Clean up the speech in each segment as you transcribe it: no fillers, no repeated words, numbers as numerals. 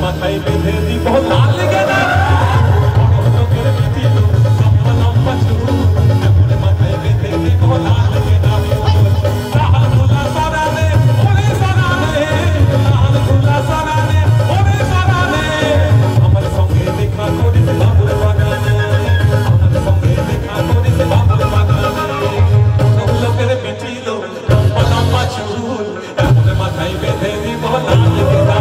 মাথায় বেঁধে দিব লাল গেঁদা বড় লোকের বিটিল লম্বা লম্বা চুল এমন মাথায় বেঁধে দিব লাল গেঁদা লাল গোলা সারানে ওরে সারানে লাল গোলা সারানে ওরে সারানে আমার সঙ্গে দেখা করিস বাবুর বাগানে আমার সঙ্গে দেখা করিস বাবুর বাগানে বড় লোকের বিটিল লম্বা লম্বা চুল এমন মাথায় বেঁধে দিব লাল গেঁদা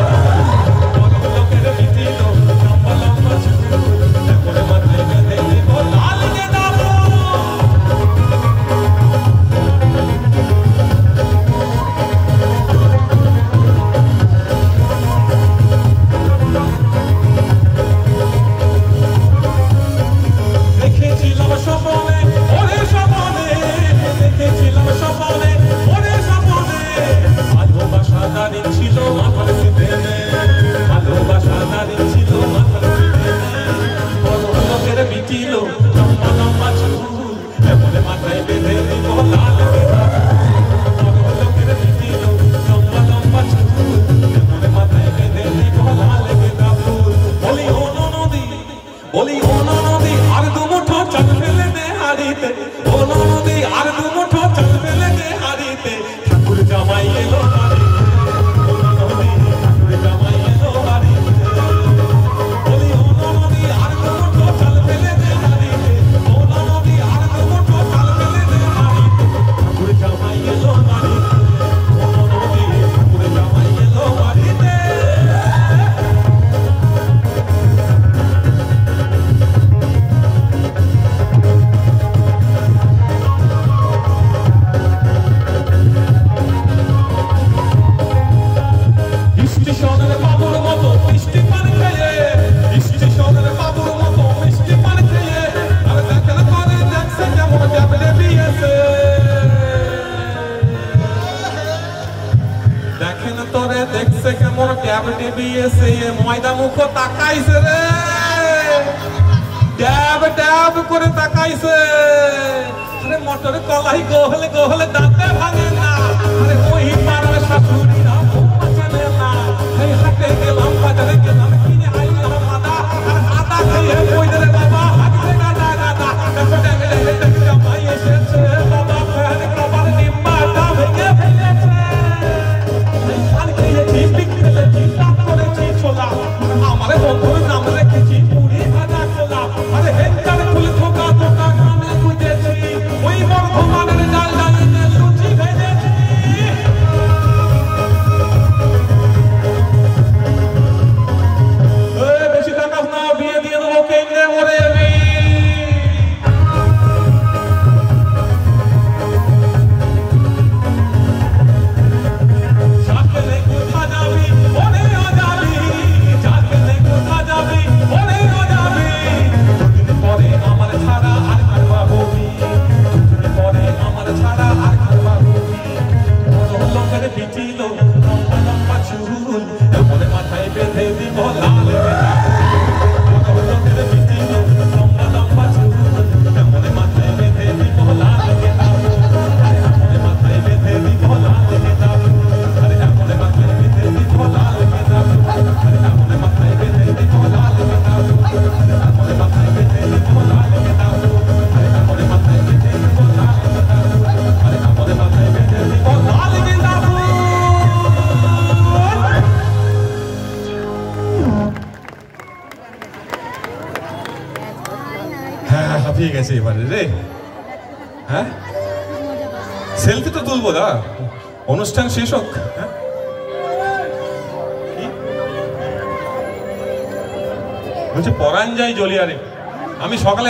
ময়দা মুখ তাকাইছে রে ড্যাব ড্যাব করে তাকাইছে আরে মটর কলাই গোহলে গোহলে দাঁতে ভাঙে না আরে ওই পাড়ার শাশুড়িরা বাঁচালে না এই হাটে গেলাম বাজারে গেলাম কিনে আইলাম আদা আর আদা খেয়ে কইলে বাবা হাতে গাদা গাদা দেখো দেখে জামাই এসেছে বাবা ফের কবার নিম্মাটা ভেঙে ফেলেছে এই কাল খেয়েছি পিক ফেলেছি আমারে বন্ধুর নাম রেখেছি পুরি ভাজা খোলা আরে হেন্টার ফুল খোকা খোকা নামে খুঁজেছি ওই বর্ধমানের ডাল ডালিতে লুচি ভেজেছি বেশি টাকা না বিয়ে দিয়ে দেবো কেন্দ্রে মরে যাবি সাথে কোথা যাবি ওরে মাথায় বেঁধে দিব লাল হাঁপিয়ে গেছে এবারে রে হ্যাঁ সেলফি তো তুলবো দা অনুষ্ঠান শেষ হোক বলছে পরান যাই জলিয়ারে আমি সকালে